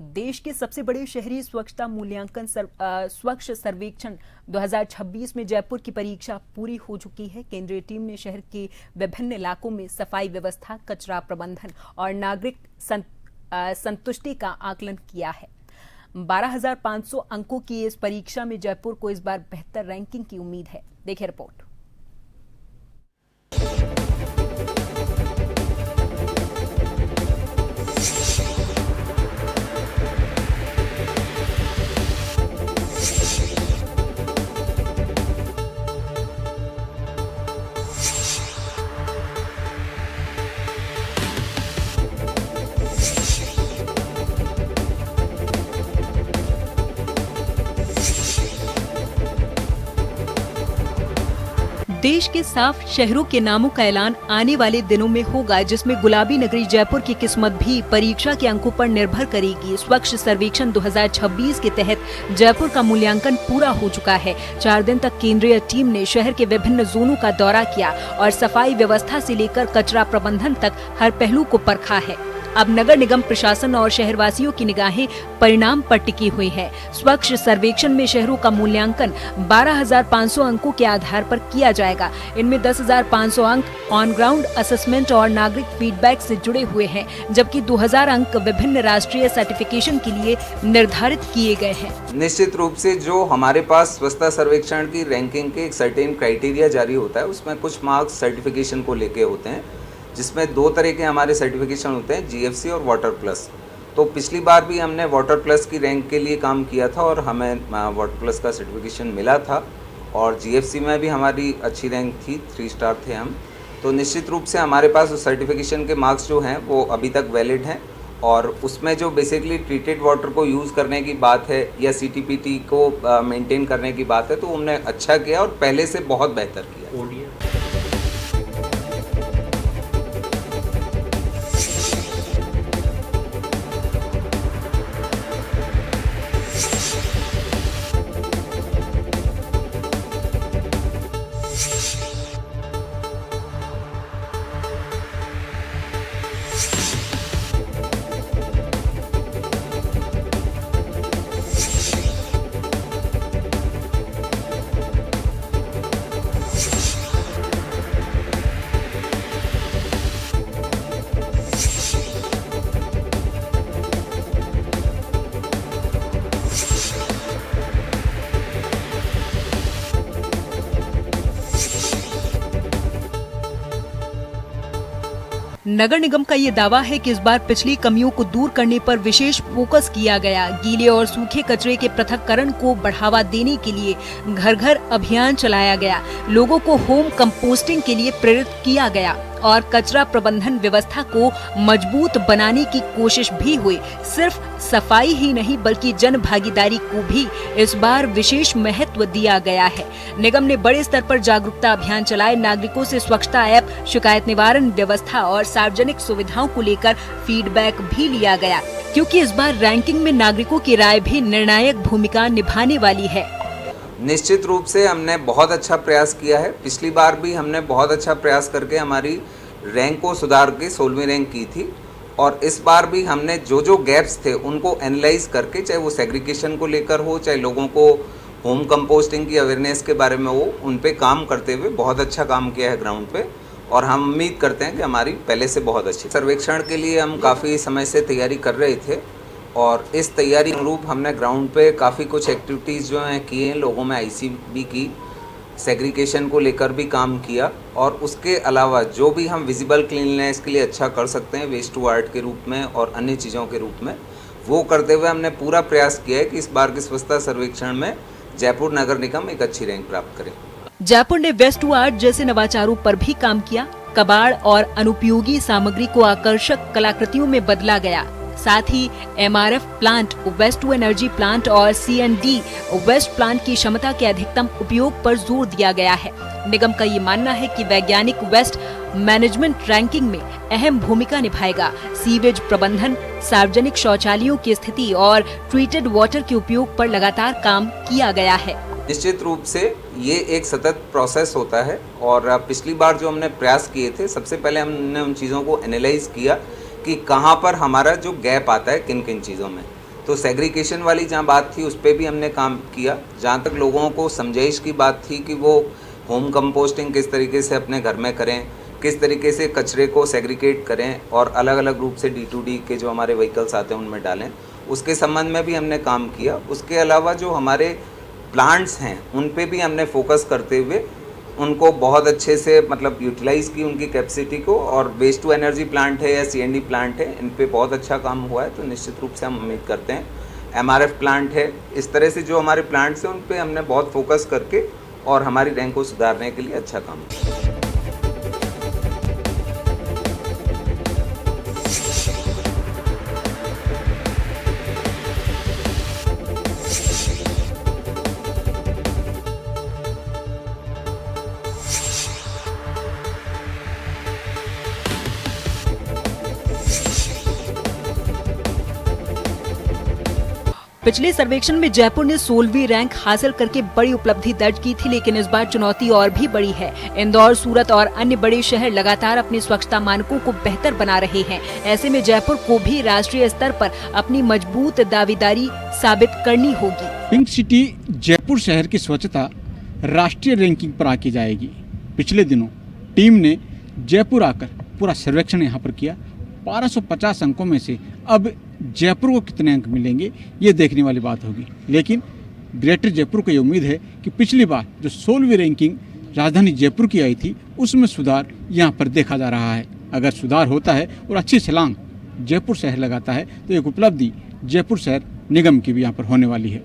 देश के सबसे बड़े शहरी स्वच्छता मूल्यांकन स्वच्छ सर्वेक्षण 2026 में जयपुर की परीक्षा पूरी हो चुकी है। केंद्रीय टीम ने शहर के विभिन्न इलाकों में सफाई व्यवस्था, कचरा प्रबंधन और नागरिक संतुष्टि का आकलन किया है। 12,500 अंकों की इस परीक्षा में जयपुर को इस बार बेहतर रैंकिंग की उम्मीद है। देखिए रिपोर्ट। देश के साफ शहरों के नामों का ऐलान आने वाले दिनों में होगा, जिसमें गुलाबी नगरी जयपुर की किस्मत भी परीक्षा के अंकों पर निर्भर करेगी। स्वच्छ सर्वेक्षण 2026 के तहत जयपुर का मूल्यांकन पूरा हो चुका है। 4 दिन तक केंद्रीय टीम ने शहर के विभिन्न जोनों का दौरा किया और सफाई व्यवस्था से लेकर कचरा प्रबंधन तक हर पहलू को परखा है। अब नगर निगम प्रशासन और शहरवासियों की निगाहें परिणाम पर टिकी हुई है। स्वच्छ सर्वेक्षण में शहरों का मूल्यांकन 12,500 अंकों के आधार पर किया जाएगा। इनमें 10,500 अंक ऑन ग्राउंड असेसमेंट और नागरिक फीडबैक से जुड़े हुए हैं, जबकि 2,000 अंक विभिन्न राष्ट्रीय सर्टिफिकेशन के लिए निर्धारित किए गए हैं। निश्चित रूप से जो हमारे पास स्वच्छता सर्वेक्षण की रैंकिंग के एक सर्टेन क्राइटेरिया जारी होता है, उसमें कुछ मार्क्स सर्टिफिकेशन को लेके होते हैं, जिसमें 2 तरह के हमारे सर्टिफिकेशन होते हैं, जीएफसी और वाटर प्लस। तो पिछली बार भी हमने वाटर प्लस की रैंक के लिए काम किया था और हमें वाटर प्लस का सर्टिफिकेशन मिला था, और जीएफसी में भी हमारी अच्छी रैंक थी, 3 स्टार थे हम। तो निश्चित रूप से हमारे पास उस सर्टिफिकेशन के मार्क्स जो हैं वो अभी तक वैलिड हैं, और उसमें जो बेसिकली ट्रीटेड वाटर को यूज़ करने की बात है या सीटीपीटी को मेंटेन करने की बात है, तो हमने अच्छा किया और पहले से बहुत बेहतर किया। नगर निगम का ये दावा है कि इस बार पिछली कमियों को दूर करने पर विशेष फोकस किया गया। गीले और सूखे कचरे के पृथक्करण को बढ़ावा देने के लिए घर घर अभियान चलाया गया, लोगों को होम कंपोस्टिंग के लिए प्रेरित किया गया और कचरा प्रबंधन व्यवस्था को मजबूत बनाने की कोशिश भी हुई। सिर्फ सफाई ही नहीं बल्कि जन भागीदारी को भी इस बार विशेष महत्व दिया गया है। निगम ने बड़े स्तर पर जागरूकता अभियान चलाए, नागरिकों से स्वच्छता ऐप, शिकायत निवारण व्यवस्था और सार्वजनिक सुविधाओं को लेकर फीडबैक भी लिया गया, क्योंकि इस बार रैंकिंग में नागरिकों की राय भी निर्णायक भूमिका निभाने वाली है। निश्चित रूप से हमने बहुत अच्छा प्रयास किया है। पिछली बार भी हमने बहुत अच्छा प्रयास करके हमारी रैंक को सुधार के 16वीं रैंक की थी, और इस बार भी हमने जो जो गैप्स थे उनको एनालाइज करके, चाहे वो सेग्रीगेशन को लेकर हो, चाहे लोगों को होम कंपोस्टिंग की अवेयरनेस के बारे में हो, उन पे काम करते हुए बहुत अच्छा काम किया है ग्राउंड पे, और हम उम्मीद करते हैं कि हमारी पहले से बहुत अच्छी। सर्वेक्षण के लिए हम काफ़ी समय से तैयारी कर रहे थे, और इस तैयारी अनुरूप हमने ग्राउंड पे काफ़ी कुछ एक्टिविटीज़ जो हैं की हैं, लोगों में आईसीबी की, सेग्रीगेशन को लेकर भी काम किया, और उसके अलावा जो भी हम विजिबल क्लीननेस के लिए अच्छा कर सकते हैं वेस्ट टू आर्ट के रूप में और अन्य चीज़ों के रूप में, वो करते हुए हमने पूरा प्रयास किया है कि इस बार के स्वच्छता सर्वेक्षण में जयपुर नगर निगम एक अच्छी रैंक प्राप्त करे। जयपुर ने वेस्ट टू आर्ट जैसे नवाचारों पर भी काम किया। कबाड़ और अनुपयोगी सामग्री को आकर्षक कलाकृतियों में बदला गया। साथ ही MRF plant, waste to energy plant और सीएनडी वेस्ट प्लांट की क्षमता के अधिकतम उपयोग पर जोर दिया गया है। निगम का ये मानना है कि वैज्ञानिक वेस्ट मैनेजमेंट रैंकिंग में अहम भूमिका निभाएगा। सीवेज प्रबंधन, सार्वजनिक शौचालयों की स्थिति और ट्रीटेड वाटर के उपयोग पर लगातार काम किया गया है। निश्चित रूप से ये एक सतत प्रोसेस होता है, और पिछली बार जो हमने प्रयास किए थे, सबसे पहले हमने उन चीज़ों को एनालाइज किया कि कहाँ पर हमारा जो गैप आता है किन किन चीज़ों में। तो सेग्रीगेशन वाली जहाँ बात थी उस पर भी हमने काम किया। जहाँ तक लोगों को समझाइश की बात थी कि वो होम कंपोस्टिंग किस तरीके से अपने घर में करें, किस तरीके से कचरे को सेग्रीगेट करें और अलग अलग रूप से D2D के जो हमारे व्हीकल्स आते हैं उनमें डालें, उसके संबंध में भी हमने काम किया। उसके अलावा जो हमारे प्लांट्स हैं उन पे भी हमने फोकस करते हुए उनको बहुत अच्छे से मतलब यूटिलाइज़ की उनकी कैपेसिटी को, और वेस्ट टू एनर्जी प्लांट है या CND प्लांट है, इन पे बहुत अच्छा काम हुआ है। तो निश्चित रूप से हम उम्मीद करते हैं MRF प्लांट है, इस तरह से जो हमारे प्लांट्स हैं उन पे हमने बहुत फोकस करके और हमारी रैंक को सुधारने के लिए अच्छा काम किया। पिछले सर्वेक्षण में जयपुर ने 16वीं रैंक हासिल करके बड़ी उपलब्धि दर्ज की थी, लेकिन इस बार चुनौती और भी बड़ी है। इंदौर, सूरत और अन्य बड़े शहर लगातार अपने स्वच्छता मानकों को बेहतर बना रहे हैं। ऐसे में जयपुर को भी राष्ट्रीय स्तर पर अपनी मजबूत दावेदारी साबित करनी होगी। पिंक सिटी जयपुर शहर की स्वच्छता राष्ट्रीय रैंकिंग पर आकी जाएगी। पिछले दिनों टीम ने जयपुर आकर पूरा सर्वेक्षण यहाँ पर किया। 1250 अंकों में से अब जयपुर को कितने अंक मिलेंगे ये देखने वाली बात होगी। लेकिन ग्रेटर जयपुर को ये उम्मीद है कि पिछली बार जो 16वीं रैंकिंग राजधानी जयपुर की आई थी उसमें सुधार यहाँ पर देखा जा रहा है। अगर सुधार होता है और अच्छी छलांग जयपुर शहर लगाता है तो एक उपलब्धि जयपुर शहर निगम की भी यहाँ पर होने वाली है।